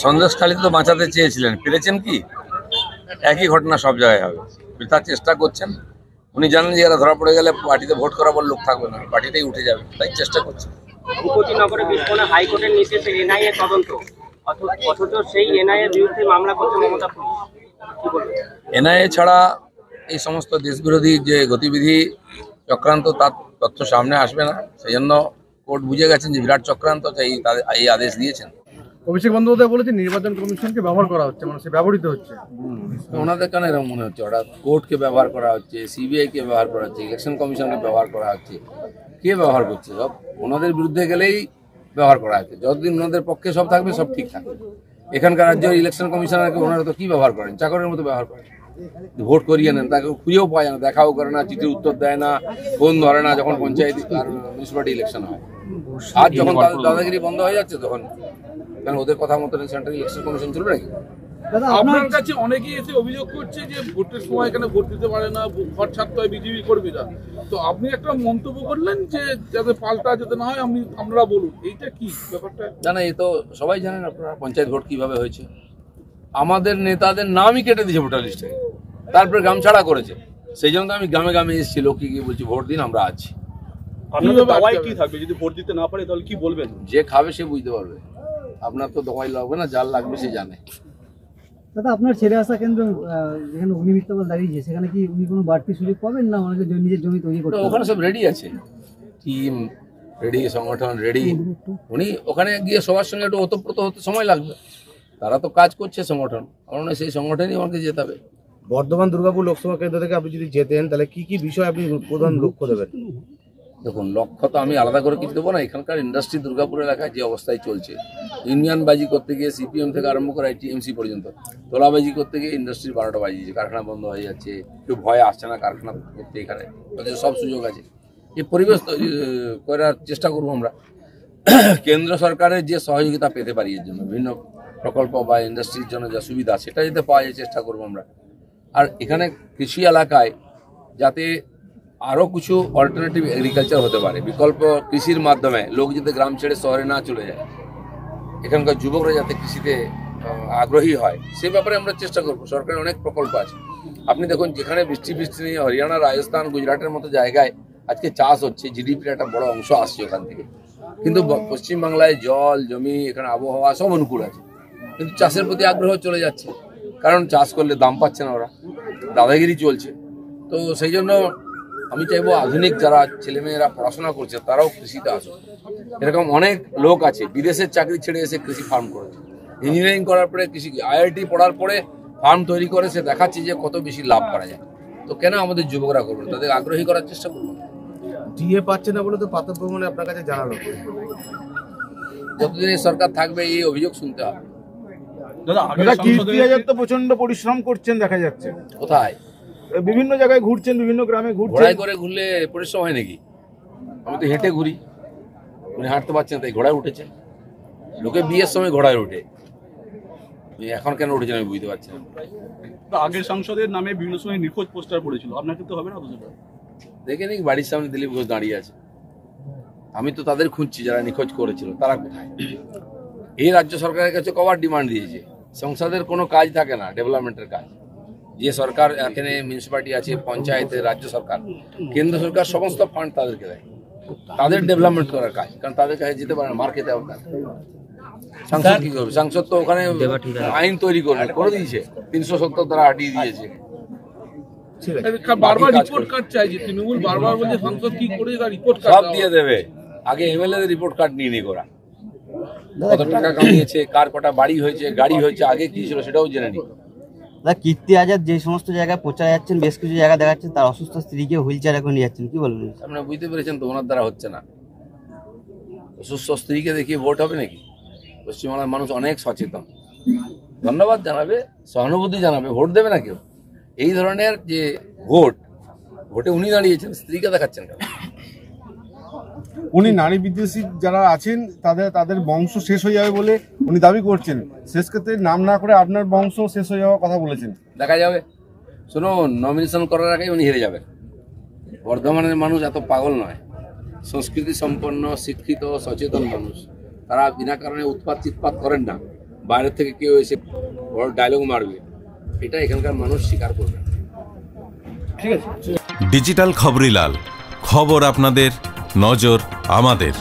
সন্দেশখালী তো বাঁচাতে চেয়েছিলেন, পেরেছেন কি? একই ঘটনা সব জায়গায় হবে, তার চেষ্টা করছেন। উনি জানেন যে এরা ধরা পড়ে গেলে পার্টিতে ভোট করাবার লোক থাকবে না, পার্টিতেই উঠে যাবে, তাই চেষ্টা করছেন। ভূপতিনগরে বিস্ফোরণে হাইকোর্টের নির্দেশে এনআইএ তদন্ত, অথচ সেই এনআইএ বিরুদ্ধে মামলা করছে মমতা পুলিশ। কি বলবেন? এনআইএ ছাড়া এই সমস্ত দেশবিরোধী যে গতিবিধি চক্রান্ত, তার তথ্য সামনে আসবে না। সেই জন্য কোর্ট বুঝে গেছেন যে বিরাট চক্রান্ত, তাই এই আদেশ দিয়েছেন। অভিষেক বন্দ্যোপাধ্যায় বলেছেন নির্বাচন কমিশনকে ব্যবহার করা হচ্ছে, মানে সে ব্যবহৃত হচ্ছে। ওনাদের কেন এরকম মনে হচ্ছে? ওরা কোর্টকে ব্যবহার করা হচ্ছে, সিবিআইকে ব্যবহার করা হচ্ছে, ইলেকশন কমিশনকে ব্যবহার করা হচ্ছে। কে ব্যবহার করছে? সব ওনাদের বিরুদ্ধে গেলেই ব্যবহার করা হচ্ছে। যতদিন ওনাদের পক্ষে সব থাকবে, সব ঠিক থাকবে। এখানকার রাজ্যের ইলেকশন কমিশনারকে ওনারা তো কি ব্যবহার করেন? চাকরের মতো ব্যবহার করেন। ভোট করিয়ে নেন, তাকে খুঁজেও পাওয়া যায় না, দেখাও করে না, চিঠির উত্তর দেয় না, ফোন ধরে না যখন পঞ্চায়েত আর মিউনিসিপালিটি ইলেকশন হয়। আর যখন দাদাগিরি বন্ধ হয়ে যাচ্ছে তখন কেন ওদের কথা মতো সেন্ট্রাল ইলেকশন কমিশন চলবে নাকি? আপনার কাছে অনেকেই এসে অভিযোগ করছে যে ভোটের সময় এখানে ভোট দিতে পারে না, ঘর ছাড়তে হয় বিজেপি কর্মীরা। তো আপনি একটা মন্তব্য করলেন যে যাতে পাল্টা যেতে না হয় আপনারা বলুন, এইটা কি ব্যাপারটা? জানা, এই তো সবাই জানেন আপনারা পঞ্চায়েত ভোট কিভাবে হয়েছে। আমাদের নেতাদের নামই কেটে দিয়েছে ভোটার লিস্টে, তারপরে গ্রাম ছাড়া করেছে। সেই জন্য আমি গ্রামে গ্রামে এসেছি, লোককে গিয়ে বলছি ভোট দিন, আমরা আছি। আপনাদের দাওয়াই কি থাকবে যদি ভোট দিতে না পারে? তাহলে কি বলবেন? যে খাবে সে বুঝতে পারবে। আপনার তো দোয়াই লাগবে না, যার লাগবে সে জানে। দাদা, আপনার ছেড়ে আসা কেন্দ্র যেখানে উনি মিথ্যাবাদ দাঁড়িয়েছে, সেখানে কি উনি কোনো বাড়তি সুযোগ পাবেন না? ওনাকে নিজের জমি তৈরি করতে ওখানে সব রেডি আছে, টিম রেডি, সংগঠন রেডি। উনি ওখানে গিয়ে সবার সঙ্গে একটু ওতপ্রোত হতে সময় লাগবে। তারা তো কাজ করছে সংগঠন, কারণ সেই সংগঠনই আমাকে যেতে হবে। বর্ধমান দুর্গাপুর লোকসভা কেন্দ্র থেকে আপনি যদি যেতেন, তাহলে কি কি বিষয় আপনি প্রধান লক্ষ্য দেবেন? দেখুন, লক্ষ্য তো আমি আলাদা করে কিছু দেবো না। এখানকার ইন্ডাস্ট্রি দুর্গাপুর এলাকায় যে অবস্থায় চলছে, ইউনিয়নবাজি করতে গিয়ে সিপিএম থেকে আরম্ভ করে টিএমসি পর্যন্ত তোলাবাজি করতে গিয়ে ইন্ডাস্ট্রির 12টা বাজিয়েছে, কারখানা বন্ধ হয়ে যাচ্ছে, কেউ ভয়ে আসছে না কারখানা করতে। এখানে সব সুযোগ আছে, এই পরিবেশ করার চেষ্টা করবো আমরা। কেন্দ্র সরকারের যে সহযোগিতা পেতে পারি এর জন্য, বিভিন্ন প্রকল্প বা ইন্ডাস্ট্রির জন্য যা সুবিধা, সেটা যাতে পাওয়া যায় চেষ্টা করবো আমরা। আর এখানে কৃষি এলাকায় যাতে আরও কিছু অল্টারনেটিভ এগ্রিকালচার হতে পারে, বিকল্প কৃষির মাধ্যমে লোক যাতে গ্রাম ছেড়ে শহরে না চলে যায়, এখানকার যুবকরা যাতে কৃষিতে আগ্রহী হয়, সে ব্যাপারে আমরা চেষ্টা করবো। সরকারের অনেক প্রকল্প আছে। আপনি দেখুন, যেখানে বৃষ্টি নেই, হরিয়ানা, রাজস্থান, গুজরাটের মতো জায়গায় আজকে চাষ হচ্ছে, জিডিপির একটা বড় অংশ আসছে ওখান থেকে। কিন্তু পশ্চিমবাংলায় জল, জমি, এখানে আবহাওয়া সব অনুকূল আছে, কিন্তু চাষের প্রতি আগ্রহ চলে যাচ্ছে, কারণ চাষ করলে দাম পাচ্ছে না ওরা, দাদাগিরি চলছে। তো সেই জন্য আমি চাইবো আধুনিক যারা ছেলেমেয়েরা পড়াশোনা করছে তারাও কৃষিতে আসুক। এরকম অনেক লোক আছে বিদেশের চাকরি ছেড়ে এসে কৃষি ফার্ম করেছে, ইঞ্জিনিয়ারিং করার পরে কৃষি, আইআইটি পড়ার পরে ফার্ম তৈরি করে সে দেখাচ্ছে যে কত বেশি লাভ করা যায়। তো কেন আমাদের যুবকরা করবো? তাদের আগ্রহী করার চেষ্টা করবো। ডিএ পাচ্ছে না বলে তো পাথর প্রমাণে আপনার কাছে জানালো। যতদিন এই সরকার থাকবে এই অভিযোগ শুনতে হবে। দাদা, কীর্তি আজাদ তো প্রচন্ড পরিশ্রম করছেন দেখা যাচ্ছে। কোথায়? বিভিন্ন জায়গায় ঘুরছেন, বিভিন্ন গ্রামে ঘুরছেন। ঘোড়ায় করে ঘুরলে পরিশ্রম হয় নাকি? আমি তো হেঁটে ঘুরি, উনি হাঁটতে পারছেন তাই ঘোড়ায় উঠেছে। লোকে বিয়ের সময় ঘোড়ায় ওঠে, এখন কেন উঠেছেন আমি বুঝতে পারছি না। আগের সাংসদের নামে বিভিন্ন সময় নিখোঁজ পোস্টার পড়েছিল, আপনার কিন্তু হবে না? দেখে নিক, বাড়ির সামনে দিলীপ ঘোষ দাঁড়িয়ে আছে, আমি তো তাদের খুঁজছি যারা নিখোঁজ করেছিল, তারা কোথায়? এই রাজ্য সরকারের কাছে কবার ডিমান্ড দিয়েছে? সংসদের কোনো কাজ থাকে না, ডেভেলপমেন্টের কাজ। যে সরকার এখানে মিউনিসিপালিটি আছে, পঞ্চায়েতের, রাজ্য সরকার, কেন্দ্র সরকার সমস্ত ফান্ড তাদেরকে দেয়, তাদের ডেভেলপমেন্ট করার কাজ, কারণ তাদের কাছে যেতে পারে না, মার খেতে হবে। সাংসদ কি করবে? সাংসদ তো ওখানে আইন তৈরি করে দিয়েছে, 370 দ্বারা হাঁটিয়ে দিয়েছে। বারবার রিপোর্ট কার্ড চাইছে তৃণমূল, বারবার বলছে সাংসদ কি করে রিপোর্ট কার্ড সব দিয়ে দেবে। আগে এমএলএ রিপোর্ট কার্ড নিয়ে নিয়ে করা, কত টাকা কামিয়েছে, কার কটা বাড়ি হয়েছে, গাড়ি হয়েছে, আগে কি ছিল সেটাও জেনে নি। কীর্তি আজাদ যে সমস্ত জায়গায় প্রচারে যাচ্ছেন, বেশ কিছু জায়গা দেখাচ্ছেন তার অসুস্থ স্ত্রীকে হুইল চেয়ারে করে নিয়ে যাচ্ছেন, কি বলবেন? আপনারা বুঝতে পেরেছেন তো, ওনার দ্বারা হচ্ছে না। অসুস্থ স্ত্রীকে দেখিয়ে ভোট হবে নাকি? পশ্চিমবাংলার মানুষ অনেক সচেতন, ধন্যবাদ জানাবে, সহানুভূতি জানাবে, ভোট দেবে না কেউ। এই ধরনের যে ভোটে উনি দাঁড়িয়েছেন, স্ত্রীকে দেখাচ্ছেন কেন? উনি নারী বিদ্বেষী যারা আছেন তাদের বংশ শেষ হয়ে যাবে বলে উনি দাবি করছেন। শেষ ক্ষেত্রে নাম না করে আপনার বংশ শেষ হয়ে যাওয়ার কথা বলেছেন। দেখা যাবে। শুনুন, নমিনেশন করার আগেই উনি হেরে যাবেন। বর্ধমানের মানুষ এত পাগল নয়, সংস্কৃতি সম্পন্ন, শিক্ষিত, সচেতন মানুষ। তারা বিনা কারণে উৎপাত চিৎপাত করেন না। বাইরের থেকে কেউ এসে বড় ডায়লগ মারবে, এটা এখানকার মানুষ স্বীকার করবে না। ডিজিটাল খবরিলাল, খবর আপনাদের, নজর আমাদের।